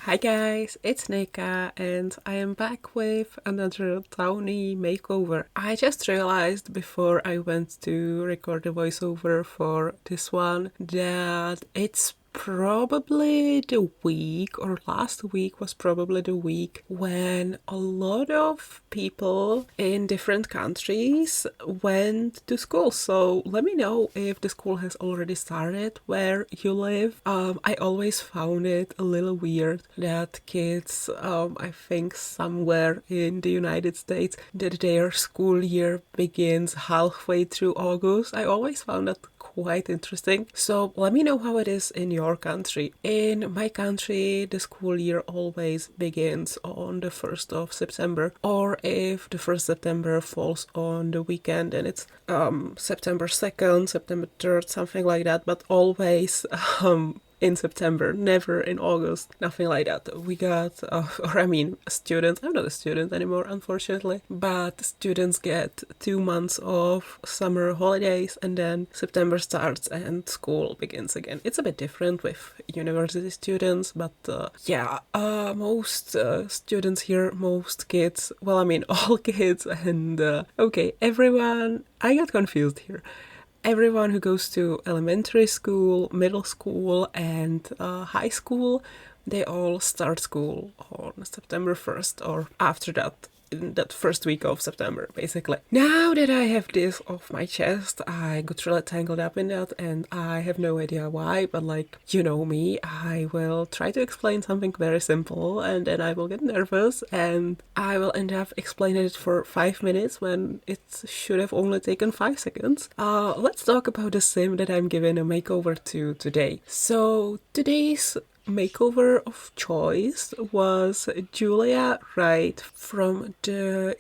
Hi guys, it's Nika and I am back with another townie makeover. I just realized before I went to record the voiceover for this one that it's probably the week, or last week was probably the week, when a lot of people in different countries went to school. So let me know if the school has already started where you live. I always found it a little weird that kids, I think somewhere in the United States, that their school year begins halfway through August. I always found that quite interesting. So let me know how it is in your country. In my country, the school year always begins on the 1st of September, or if the 1st September falls on the weekend, and it's September 2nd, September 3rd, something like that, but always in September, never in August, nothing like that. We got, students, I'm not a student anymore, unfortunately, but students get 2 months of summer holidays and then September starts and school begins again. It's a bit different with university students, but most students here, most kids, all kids and, everyone, I got confused here. Everyone who goes to elementary school, middle school, and high school, they all start school on September 1st or after that, in that first week of September, basically. Now that I have this off my chest, I got really tangled up in that and I have no idea why, but you know me, I will try to explain something very simple and then I will get nervous and I will end up explaining it for 5 minutes when it should have only taken 5 seconds. Let's talk about the sim that I'm giving a makeover to today. So today's makeover of choice was Julia Wright from the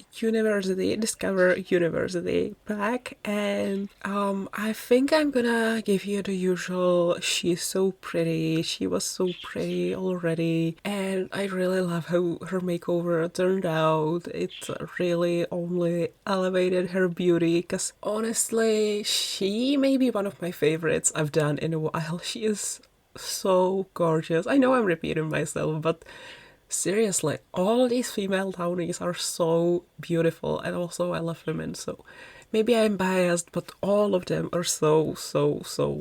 Discover University pack, and I think I'm gonna give you the usual she's so pretty, she was so pretty already, and I really love how her makeover turned out. It really only elevated her beauty, because honestly she may be one of my favorites I've done in a while. She is so gorgeous. I know I'm repeating myself, but seriously, all these female townies are so beautiful, and also I love women, so maybe I'm biased, but all of them are so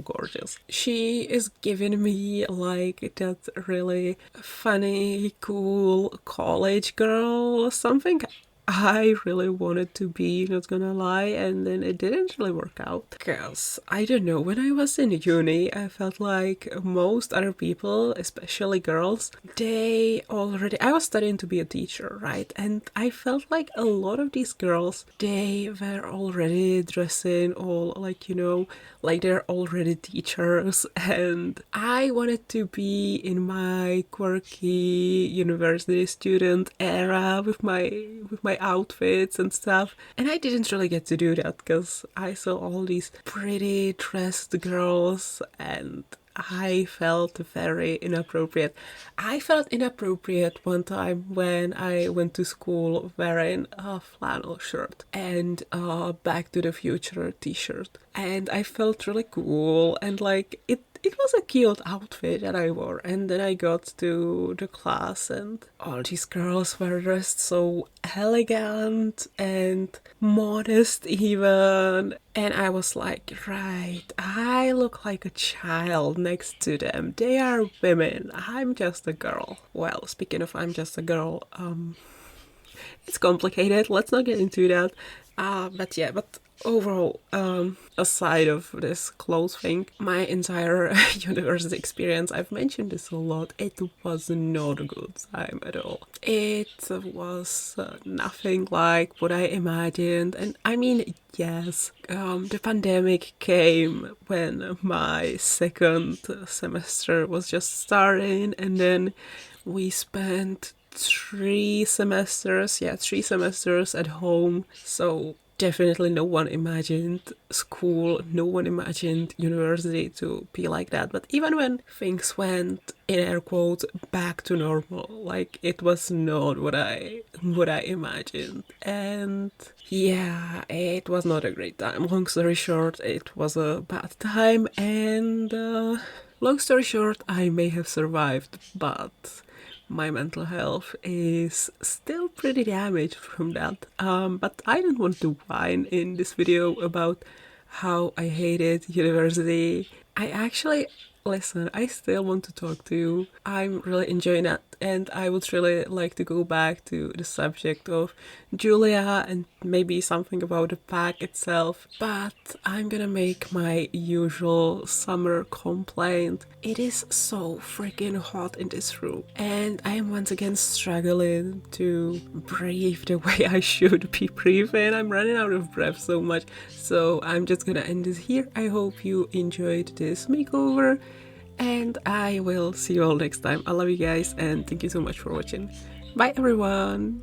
gorgeous. She is giving me that really funny, cool college girl, something I really wanted to be, not gonna lie, and then it didn't really work out. Because, I don't know, when I was in uni, I felt like most other people, especially girls, I was studying to be a teacher, right? And I felt like a lot of these girls, they were already dressing all like they're already teachers, and I wanted to be in my quirky university student era with my outfits and stuff, and I didn't really get to do that because I saw all these pretty dressed girls and I felt very inappropriate. I felt inappropriate one time when I went to school wearing a flannel shirt and a Back to the Future t-shirt. And I felt really cool and it was a cute outfit that I wore, and then I got to the class and all these girls were dressed so elegant and modest even, and I was like, right, I look like a child next to them. They are women, I'm just a girl. Well, speaking of I'm just a girl, it's complicated, let's not get into that. But overall, aside of this clothes thing, my entire university experience, I've mentioned this a lot, it was not a good time at all. It was nothing like what I imagined, and I mean, yes, the pandemic came when my second semester was just starting, and then we spent 3 semesters at home, so definitely no one imagined school, no one imagined university to be like that. But even when things went, in air quotes, back to normal, it was not what I imagined. And yeah, it was not a great time. Long story short, it was a bad time, and long story short, I may have survived, but my mental health is still pretty damaged from that. But I don't want to whine in this video about how I hated university. I actually, listen, I still want to talk to you. I'm really enjoying it, and I would really like to go back to the subject of Julia and maybe something about the pack itself. But I'm gonna make my usual summer complaint. It is so freaking hot in this room, and I am once again struggling to breathe the way I should be breathing. I'm running out of breath so much, so I'm just gonna end it here. I hope you enjoyed this makeover, and I will see you all next time. I love you guys, and thank you so much for watching. Bye everyone!